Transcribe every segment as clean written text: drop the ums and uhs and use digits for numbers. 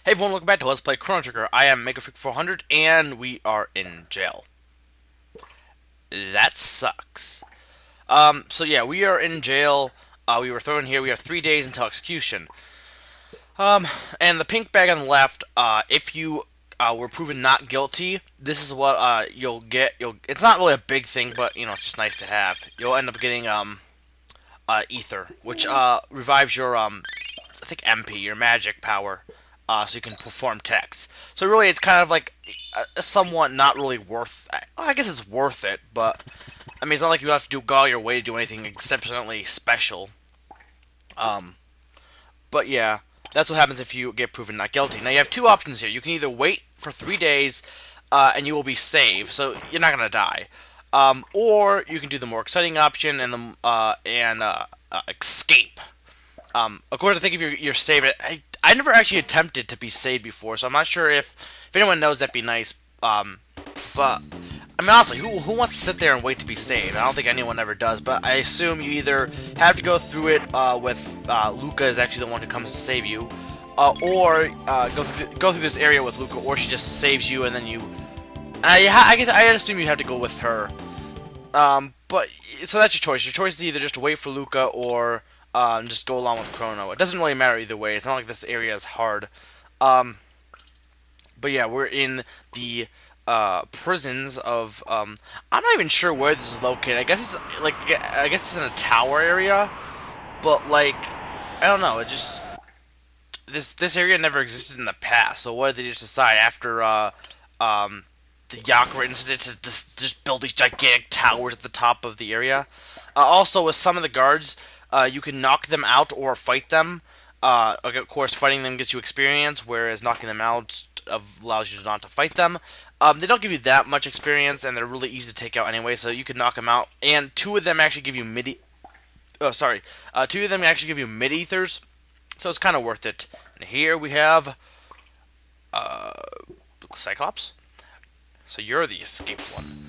Hey everyone, welcome back to Let's Play Chrono Trigger. I am MegaFreak400, and we are in jail. That sucks. So yeah, we are in jail. We were thrown here. We have 3 days until execution. And the pink bag on the left, if you were proven not guilty, this is what you'll get. It's not really a big thing, but you know, it's just nice to have. You'll end up getting ether, which revives your I think MP, your magic power, so you can perform techs. So really, it's kind of like somewhat not really worth. I guess it's worth it, but I mean, it's not like you have to go all your way to do anything exceptionally special. Um, but yeah, that's what happens if you get proven not guilty. Now you have two options here. You can either wait for 3 days, and you will be saved, so you're not gonna die. Or you can do the more exciting option and escape. Of course, I think if you're saved, I never actually attempted to be saved before, so I'm not sure if anyone knows, that'd be nice. But I mean, honestly, who wants to sit there and wait to be saved? I don't think anyone ever does. But I assume you either have to go through it with Luca is actually the one who comes to save you, or go through this area with Luca, or she just saves you and then you. I assume you'd have to go with her. But so that's your choice. Your choice is either just to wait for Luca or just go along with Chrono. It doesn't really matter either way. It's not like this area is hard. But yeah, we're in the prisons of. I'm not even sure where this is located. I guess it's in a tower area, but like I don't know. It just this area never existed in the past. So what did they just decide after the Yakura incident to just build these gigantic towers at the top of the area? Also, with some of the guards, you can knock them out or fight them. Of course, fighting them gets you experience, whereas knocking them out allows you not to fight them. They don't give you that much experience, and they're really easy to take out anyway, so you can knock them out. And two of them actually give you mid. Oh, sorry. Two of them actually give you mid ethers, so it's kind of worth it. And here we have Cyclops. So you're the escaped one.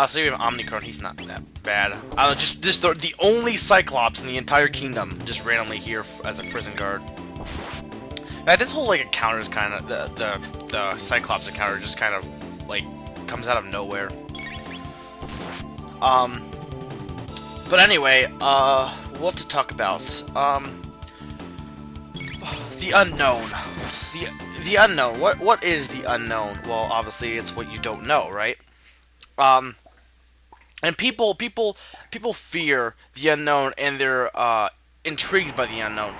So you have Omnicron. He's not that bad. Just the only Cyclops in the entire kingdom, just randomly here as a prison guard. Now, this whole like encounter is kind of the Cyclops encounter just kind of like comes out of nowhere. But anyway, what to talk about? The unknown. The unknown. What is the unknown? Well, obviously it's what you don't know, right? And people fear the unknown, and they're intrigued by the unknown.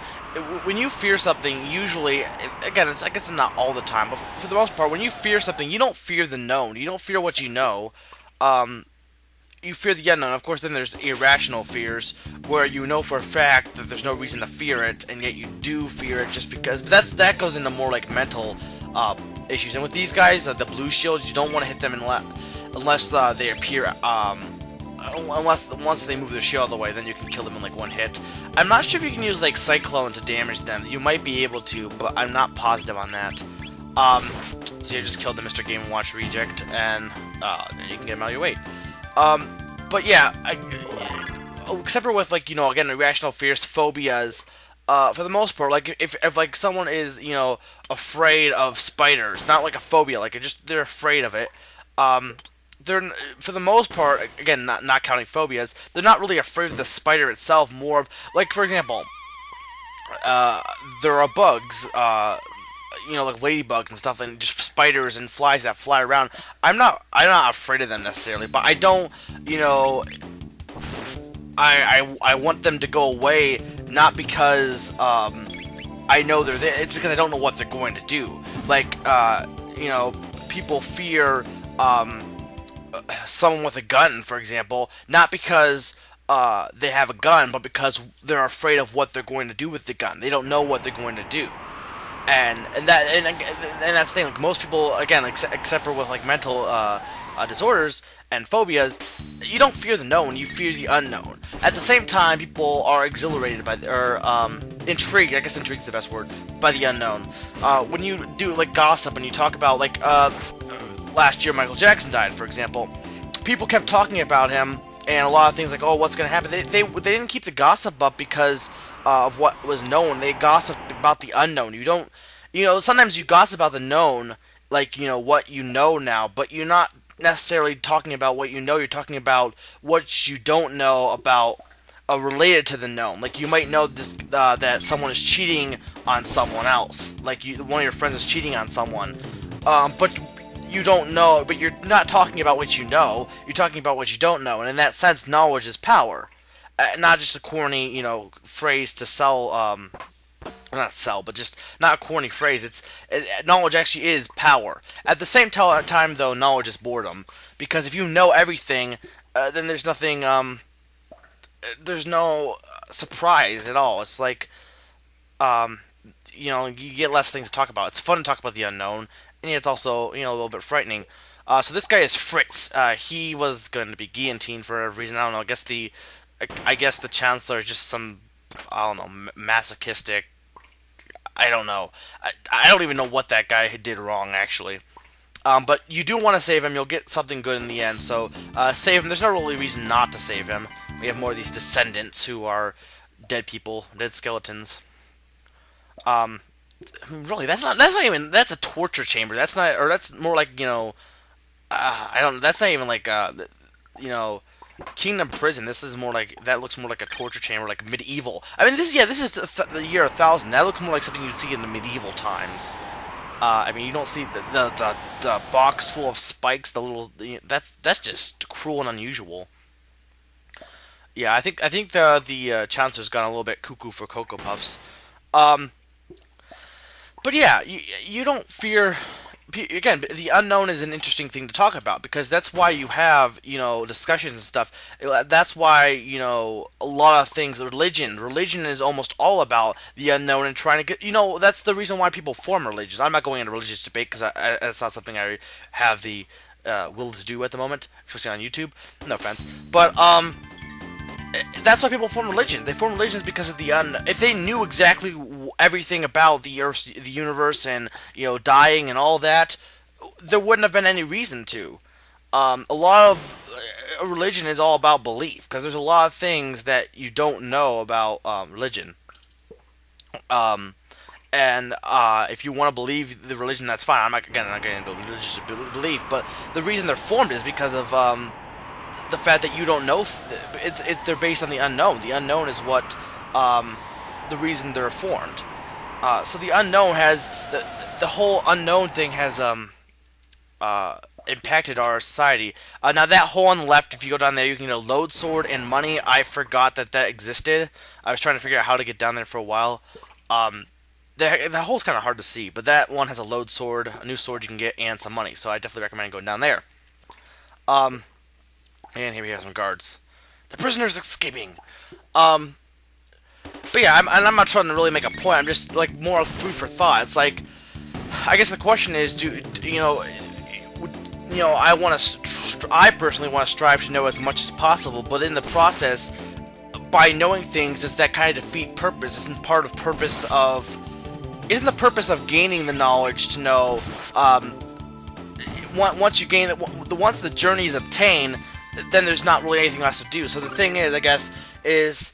When you fear something, usually, again, I guess it's not all the time, but for the most part, when you fear something, you don't fear the known. You don't fear what you know. You fear the unknown. Of course, then there's irrational fears, where you know for a fact that there's no reason to fear it, and yet you do fear it just because. But that goes into more like mental issues. And with these guys, the blue shields, you don't want to hit them unless they appear. Unless once they move their shield away, then you can kill them in like one hit. I'm not sure if you can use like Cyclone to damage them. You might be able to, but I'm not positive on that. So you just killed the Mr. Game & Watch reject, and then you can get him out of your way. But yeah, except for with like, you know, again, irrational fears, phobias, for the most part, like if like someone is, you know, afraid of spiders, not like a phobia, like they're afraid of it, they're, for the most part, again, not counting phobias, they're not really afraid of the spider itself, more of, like, for example, there are bugs, you know, like ladybugs and stuff, and just spiders and flies that fly around. I'm not afraid of them necessarily, but I don't, you know, I want them to go away, not because I know they're there. It's because I don't know what they're going to do. Like, you know, people fear someone with a gun, for example, not because they have a gun, but because they're afraid of what they're going to do with the gun. They don't know what they're going to do. And that's the thing. Like, most people, again, except for with like mental disorders and phobias, you don't fear the known. You fear the unknown. At the same time, people are exhilarated by intrigued. I guess intrigued is the best word, by the unknown. When you do like gossip and you talk about like last year Michael Jackson died, for example, people kept talking about him and a lot of things like, oh, what's gonna happen? They didn't keep the gossip up because of what was known. They gossiped about the unknown. You don't. sometimes you gossip about the known, like, what you know now, but you're not necessarily talking about what you know. You're talking about what you don't know about, related to the known. Like, you might know this, that someone is cheating on someone else. Like, one of your friends is cheating on someone, but you don't know. But you're not talking about what you know. You're talking about what you don't know, and in that sense, knowledge is power. Not just a corny, phrase to sell. Not sell, but just not a corny phrase. Knowledge actually is power. At the same time, though, knowledge is boredom, because if you know everything, then there's no surprise at all. It's like, um, you get less things to talk about. It's fun to talk about the unknown, and it's also, a little bit frightening. So this guy is Fritz. He was going to be guillotined for a reason. I don't know. I guess the Chancellor is just some, I don't know, masochistic. I don't know. I don't even know what that guy did wrong, actually. But you do want to save him. You'll get something good in the end. So save him. There's no really reason not to save him. We have more of these descendants who are dead people, dead skeletons. Really, that's a torture chamber. That's not, or that's more like, I don't. That's not even like, you know, Kingdom Prison. This is more like, that looks more like a torture chamber, like medieval. I mean, this is the year 1000. That looks more like something you'd see in the medieval times. I mean, you don't see the box full of spikes. The little, that's just cruel and unusual. Yeah, I think the Chancellor's gone a little bit cuckoo for Cocoa Puffs. Um, but yeah, you don't fear. Again, the unknown is an interesting thing to talk about, because that's why you have, discussions and stuff. That's why, a lot of things. Religion is almost all about the unknown and trying to get. That's the reason why people form religions. I'm not going into religious debate, because it's not something I have the will to do at the moment, especially on YouTube. No offense, but that's why people form religions. They form religions because of the if they knew exactly everything about the Earth, the universe, and dying and all that, there wouldn't have been any reason to. A lot of religion is all about belief, because there's a lot of things that you don't know about religion. Um, and if you want to believe the religion, that's fine. I'm not getting into religious belief, but the reason they're formed is because of the fact that you don't know. They're based on the unknown. The unknown is what the reason they're formed. So the unknown has the whole unknown thing has impacted our society. Now that hole on the left, if you go down there, you can get a load sword and money. I forgot that existed. I was trying to figure out how to get down there for a while. The hole's kind of hard to see, but that one has a load sword, a new sword you can get, and some money. So I definitely recommend going down there. And here we have some guards. The prisoner's escaping. But yeah, I'm not trying to really make a point. I'm just like more food for thought. It's like, I guess the question is, I personally want to strive to know as much as possible, but in the process, by knowing things, does that kind of defeat purpose? Isn't the purpose of gaining the knowledge to know? Once you gain it, once the journey is obtained, then there's not really anything else to do. So the thing is, I guess, is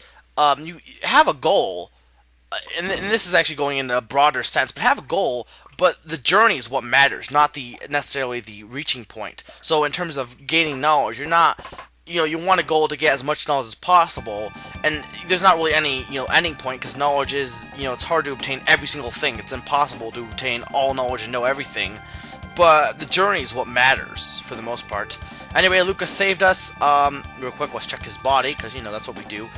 you have a goal, and this is actually going in a broader sense, but have a goal, but the journey is what matters, not necessarily the reaching point. So in terms of gaining knowledge, you're not, you want a goal to get as much knowledge as possible, and there's not really any, ending point, because knowledge is, it's hard to obtain every single thing. It's impossible to obtain all knowledge and know everything, but the journey is what matters, for the most part. Anyway, Lucas saved us. Real quick, let's check his body, because, that's what we do.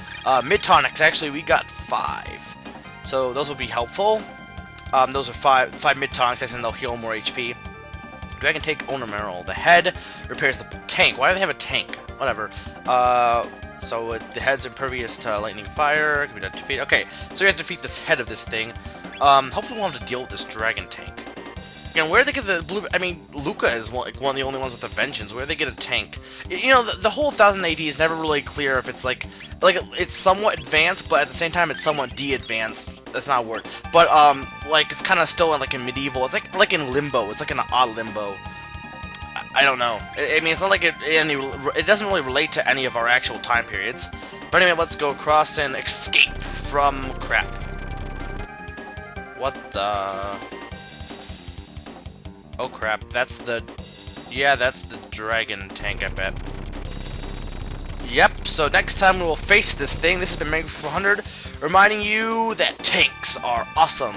Mid-tonics, actually, we got 5. So those will be helpful. Those are 5 mid-tonics, and they'll heal more HP. Dragon Tank Owner Mineral. The head repairs the tank. Why do they have a tank? Whatever. So the head's impervious to lightning fire. Can be done to defeat. Okay, so we have to defeat this head of this thing. Hopefully we'll have to deal with this dragon tank. And where they get the blue? I mean, Luca is one of the only ones with a vengeance. Where they get a tank? The whole 1000 AD is never really clear if it's like it's somewhat advanced, but at the same time it's somewhat de-advanced. That's not a word, but like it's kind of still in medieval. It's like in limbo. It's like in an odd limbo. I don't know. I mean, it's not like it doesn't really relate to any of our actual time periods. But anyway, let's go across and escape from crap. What the? Oh crap, that's the... Yeah, that's the dragon tank, I bet. Yep, so next time we will face this thing. This has been Mega 400, reminding you that tanks are awesome.